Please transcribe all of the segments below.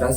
10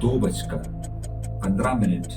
2:15,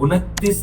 29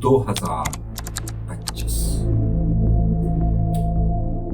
2025।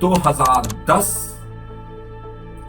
2010,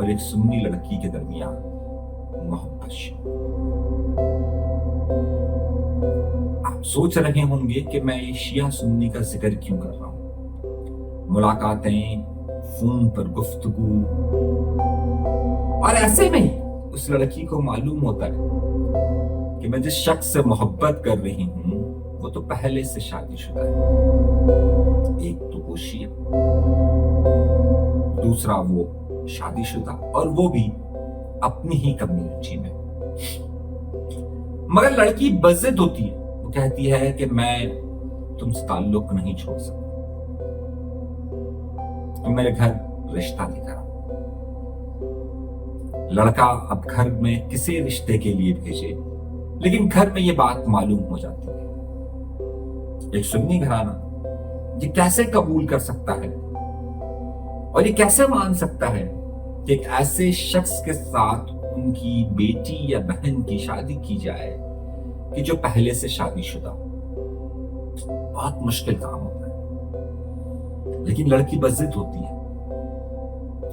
اور ایک سنی لڑکی کے درمیان محبت شروع۔ آپ سوچ رہے ہوں گے کہ میں یہ شیعہ سنی کا ذکر کیوں کر رہا ہوں۔ ملاقاتیں، فون پر گفتگو، اور ایسے میں ہی اس لڑکی کو معلوم ہوتا ہے کہ میں جس شخص سے محبت کر رہی ہوں وہ تو پہلے سے شادی شدہ ہے۔ ایک تو وہ شیعہ، دوسرا وہ شادی شدہ، اور وہ بھی اپنی ہی کمیونٹی میں۔ مگر لڑکی بضد ہوتی ہے، وہ کہتی ہے کہ میں تم سے تعلق نہیں چھوڑ سکتا، تم میرے گھر رشتہ لے کر آؤ۔ لڑکا اب گھر میں کسی رشتے کے لیے بھیجے، لیکن گھر میں یہ بات معلوم ہو جاتی ہے۔ ایک سنی گھرانہ یہ کیسے قبول کر سکتا ہے اور یہ کیسے مان سکتا ہے کہ ایک ایسے شخص کے ساتھ ان کی بیٹی یا بہن کی شادی کی جائے کہ جو پہلے سے شادی شدہ ہو؟ بہت مشکل کام ہوتا ہے، لیکن لڑکی بضد ہوتی ہے۔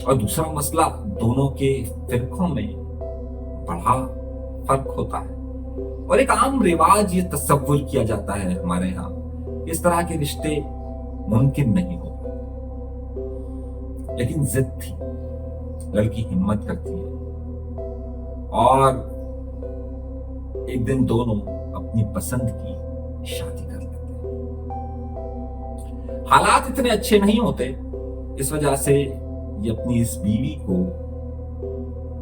اور دوسرا مسئلہ، دونوں کے فرقوں میں بڑا فرق ہوتا ہے، اور ایک عام رواج یہ تصور کیا جاتا ہے ہمارے ہاں کہ اس طرح کے رشتے ممکن نہیں ہوتے، لیکن ضد تھی۔ لڑکی ہمت کرتی ہے اور ایک دن دونوں اپنی پسند کی شادی کر لیتے ہیں۔ حالات اتنے اچھے نہیں ہوتے، اس وجہ سے یہ اپنی اس بیوی کو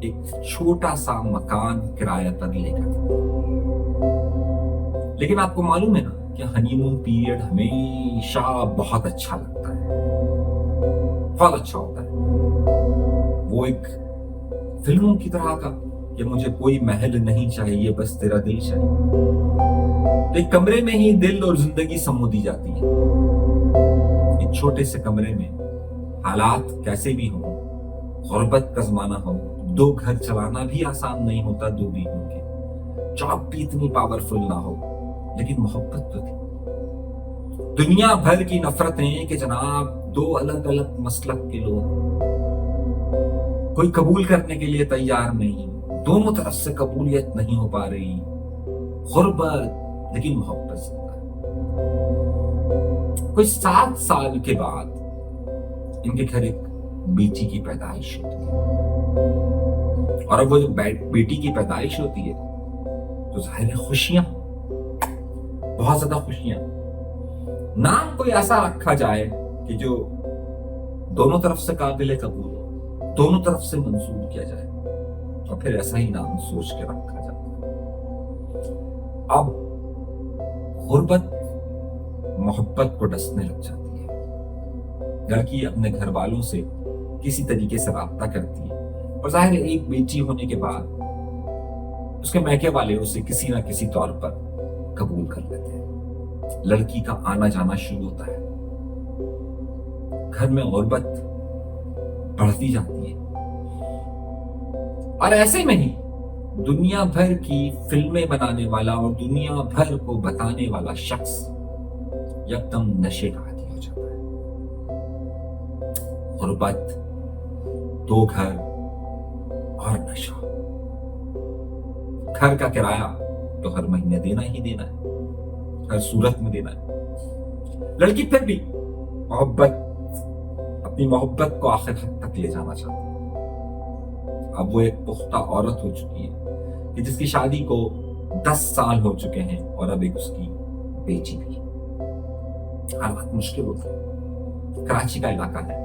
ایک چھوٹا سا مکان کرایہ پر لے کر دیتے ہیں۔ لیکن آپ کو معلوم ہے نا کہ ہنی مون پیریڈ ہمیشہ بہت اچھا لگتا ہے، بہت اچھا ہوتا ہے۔ وہ ایک فلموں کی طرح کا کہ مجھے کوئی محل نہیں چاہیے، بس تیرا دل چاہیے۔ ایک کمرے میں ہی دل اور زندگی سمو دی جاتی ہے۔ ایک چھوٹے سے کمرے میں حالات کیسے بھی ہوں، غربت کا زمانہ ہو، دو گھر چلانا بھی آسان نہیں ہوتا دو بیویوں کے، جاب بھی اتنی پاورفل نہ ہو، لیکن محبت تو تھی۔ دنیا بھر کی نفرتیں کہ جناب دو الگ الگ مسلک کے لوگ، کوئی قبول کرنے کے لیے تیار نہیں، دونوں طرف سے قبولیت نہیں ہو پا رہی، غربت لیکن محبت زندہ ہے۔ کوئی 7 سال کے بعد ان کے گھر ایک بیٹی کی پیدائش ہوتی ہے، اور اب وہ جب بیٹی کی پیدائش ہوتی ہے تو ظاہر ہے خوشیاں، بہت زیادہ خوشیاں۔ نام کوئی ایسا رکھا جائے کہ جو دونوں طرف سے قابل قبول ہو، دونوں طرف سے منظور کیا جائے، اور پھر ایسا ہی نام سوچ کے رکھا جاتا ہے۔ اب غربت محبت کو ڈسنے لگ جاتی ہے۔ لڑکی اپنے گھر والوں سے کسی طریقے سے رابطہ کرتی ہے، اور ظاہر ہے ایک بیٹی ہونے کے بعد اس کے میکے والے اسے کسی نہ کسی طور پر قبول کر لیتے ہیں۔ لڑکی کا آنا جانا شروع ہوتا ہے، گھر میں غربت بڑھتی جاتی ہے، اور ایسے میں ہی دنیا بھر کی فلمیں بنانے والا اور دنیا بھر کو بتانے والا شخص یکدم نشے کا عادی ہو جاتا ہے۔ غربت، 2 گھر اور نشہ۔ گھر کا کرایہ تو ہر مہینے دینا ہی دینا ہے، ہر صورت میں دینا ہے۔ لڑکی پھر بھی اپنی محبت کو آخر حد تک لے جانا چاہتی ہے۔ اب وہ ایک پختہ عورت ہو چکی ہے کہ جس کی شادی کو 10 سال ہو چکے ہیں، اور اب ایک اس کی بیٹی بھی۔ حالات مشکل ہوتے ہیں۔ کراچی کا علاقہ ہے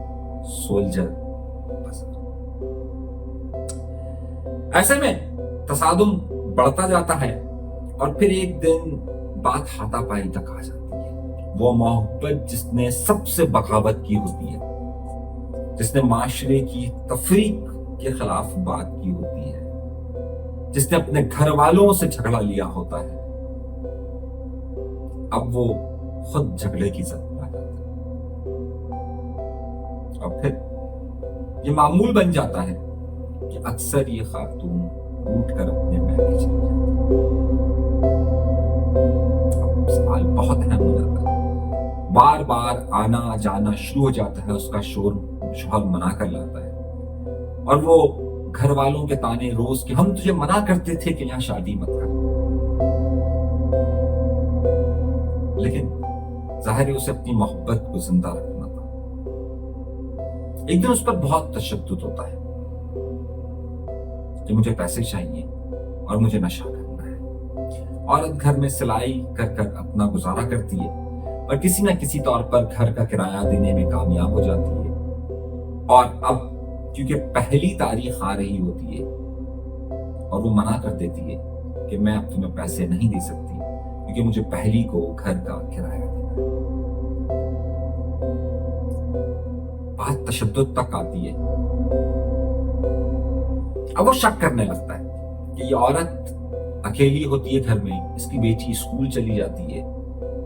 سولجر بازار۔ ایسے میں تصادم بڑھتا جاتا ہے، اور پھر ایک دن بات ہاتھا پائی تک آ جاتی ہے۔ وہ محبت جس نے سب سے بغاوت کی ہوتی ہے، جس نے معاشرے کی تفریق کے خلاف بات کی ہوتی ہے، جس نے اپنے گھر والوں سے جھگڑا لیا ہوتا ہے، اب وہ خود جھگڑے کی زد میں آ جاتا ہے۔ اور پھر یہ معمول بن جاتا ہے کہ اکثر یہ خاتون اٹھ کر اپنے میکے چلی جاتی ہے۔ اب سوال بہت اہم ہو جاتا ہے، بار بار آنا جانا شروع ہو جاتا ہے، اس کا شوہر منع کر لاتا ہے، اور وہ گھر والوں کے تانے روز کہ ہم تجھے منع کرتے تھے کہ یہاں شادی مت کر، لیکن ظاہر ہے اسے اپنی محبت کو زندہ رکھنا تھا۔ ایک دن اس پر بہت تشدد ہوتا ہے کہ مجھے پیسے چاہیے اور مجھے نشہ کرنا ہے۔ عورت گھر میں سلائی کر کر اپنا گزارا کرتی ہے اور کسی نہ کسی طور پر گھر کا کرایہ دینے میں کامیاب ہو جاتی ہے، اور اب کیونکہ پہلی تاریخ آ رہی ہوتی ہے اور وہ منع کر دیتی ہے کہ میں اب تمہیں پیسے نہیں دے سکتی کیونکہ مجھے پہلی کو گھر کا کرایہ دینا ہے۔ بات تشدد تک آتی ہے۔ اب وہ شک کرنے لگتا ہے کہ یہ عورت اکیلی ہوتی ہے گھر میں، اس کی بیٹی اسکول چلی جاتی ہے،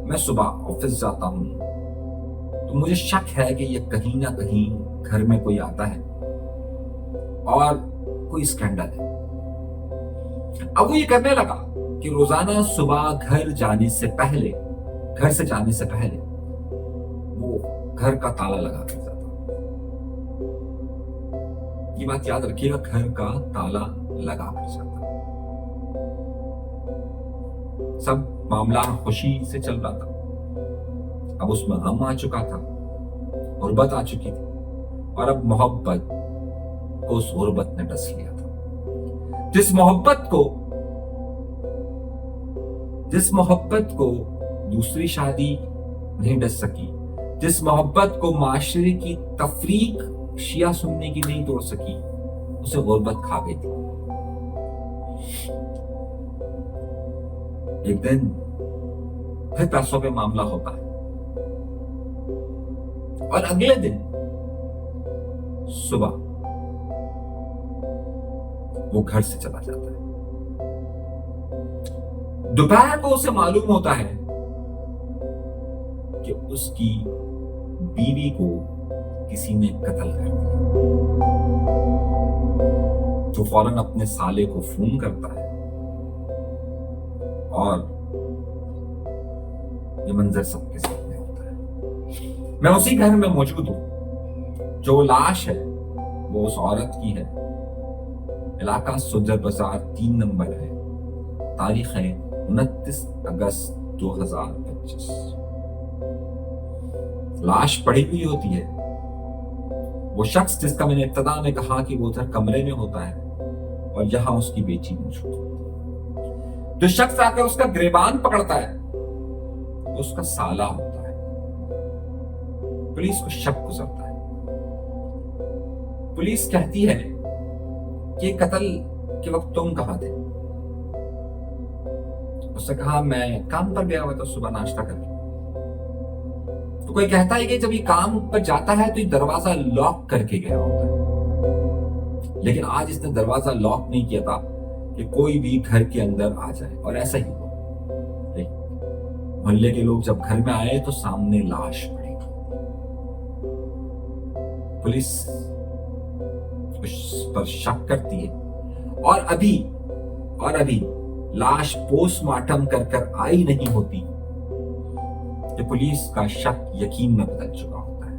میں صبح آفس جاتا ہوں، تو مجھے شک ہے کہ یہ کہیں نہ کہیں گھر میں کوئی آتا ہے اور کوئی اسکینڈل ہے۔ اب وہ یہ کرنے لگا کہ روزانہ صبح گھر سے جانے سے پہلے وہ گھر کا تالا لگا کر جاتا۔ یہ بات یاد رکھیے گا، گھر کا تالا لگا کر جاتا۔ سب معاملہ خوشی سے چل رہا تھا، اب اس میں غم آ چکا تھا، غربت آ چکی تھی، اور اب محبت کو اس غربت نے ڈس لیا تھا۔ جس محبت کو دوسری شادی نہیں ڈس سکی، جس محبت کو معاشرے کی تفریق شیعہ سننے کی نہیں توڑ سکی، اسے غربت کھا گئی تھی۔ ایک دن پھر پیسوں پہ معاملہ ہوتا ہے، اور اگلے دن صبح وہ گھر سے چلا جاتا ہے۔ دوپہر کو اسے معلوم ہوتا ہے کہ اس کی بیوی کو کسی نے قتل کر دیا۔ تو فوراً اپنے سالے کو فون کرتا ہے، اور یہ منظر سب کے سامنے ہوتا ہے۔ میں اسی گھر میں موجود ہوں، جو لاش ہے وہ اس عورت کی ہے، علاقہ سجر بازار 3 نمبر ہے، تاریخ ہے 29 اگست 2025۔ لاش پڑی ہوئی ہوتی ہے۔ وہ شخص جس کا میں نے ابتدا میں کہا کہ وہ ادھر کمرے میں ہوتا ہے اور یہاں اس کی بیٹی موجود ہوتی ہے، جو شخص آ کر اس کا گریبان پکڑتا ہے وہ اس کا سالہ ہوتا ہے۔ پولیس کو شک گزرتا ہے۔ پولیس کہتی ہے کہ قتل کے وقت تم کہاں تھے؟ اس نے کہا میں کام پر گیا ہوا تھا صبح ناشتہ کر کے۔ تو کوئی کہتا ہے کہ جب یہ کام پر جاتا ہے تو یہ دروازہ لاک کر کے گیا ہوتا ہے، لیکن آج اس نے دروازہ لاک نہیں کیا تھا کہ کوئی بھی گھر کے اندر آ جائے، اور ایسا ہی ہوا۔ محلے کے لوگ جب گھر میں آئے تو سامنے لاش پڑی۔ پولیس اس پر شک کرتی ہے، اور ابھی لاش پوسٹ مارٹم کر آئی نہیں ہوتی کہ پولیس کا شک یقین میں بدل چکا ہوتا ہے۔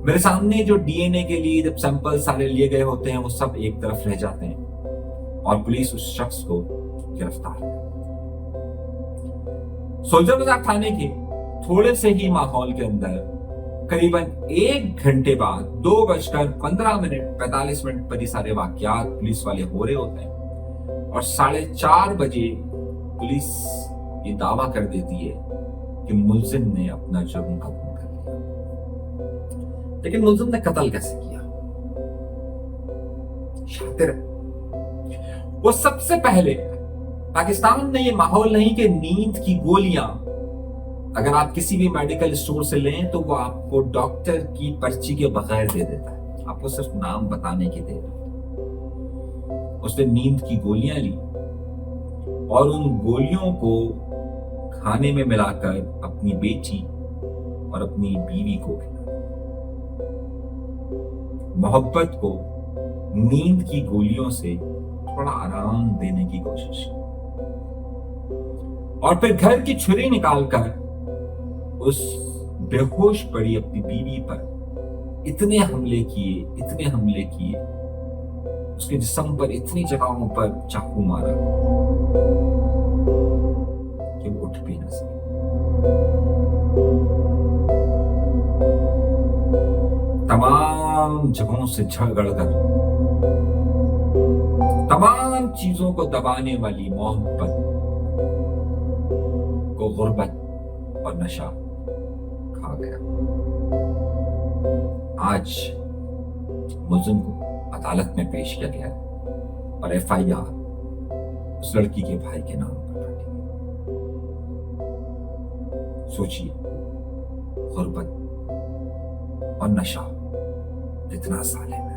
میرے سامنے جو ڈی این اے کے لیے جب سیمپل سارے لیے گئے ہوتے ہیں وہ سب ایک طرف رہ جاتے ہیں، اور پولیس اس شخص کو گرفتار کرتی ہے۔ سولجر بازار تھانے کے تھوڑے سے ہی ماحول کے اندر قریباً 1 گھنٹے بعد 2:15 پر یہ سارے واقعات پولیس والے ہو رہے ہوتے ہیں، اور 4:30 بجے پولیس یہ دعویٰ کر دیتی ہے کہ ملزم نے اپنا جرم قبول کر لیا۔ لیکن ملزم نے قتل کیسے کیا؟ شاطر ہے وہ۔ سب سے پہلے پاکستان میں یہ ماحول نہیں کہ نیند کی گولیاں اگر آپ کسی بھی میڈیکل اسٹور سے لیں تو وہ آپ کو ڈاکٹر کی پرچی کے بغیر دے دیتا ہے، آپ کو صرف نام بتانے کی دے دیتا ہے۔ اس نے نیند کی گولیاں لی اور ان گولیوں کو کھانے میں ملا کر اپنی بیٹی اور اپنی بیوی کو کھلایا۔ محبت کو نیند کی گولیوں سے تھوڑا آرام دینے کی کوشش کی، اور پھر گھر کی چھری نکال کر اس بے ہوش پڑی اپنی بیوی پر اتنے حملے کیے اس کے جسم پر اتنی جگہوں پر چاقو مارا کہ وہ اٹھ بھی نہ سکے. تمام جگہوں سے جھگڑ کر تمام چیزوں کو دبانے والی محبت کو غربت اور نشہ کھا گیا. آج ملزم کو عدالت میں پیش کیا گیا اور FIR اس لڑکی کے بھائی کے نام پر کاٹی گئی. سوچیے غربت اور نشہ کتنا ظالم ہے.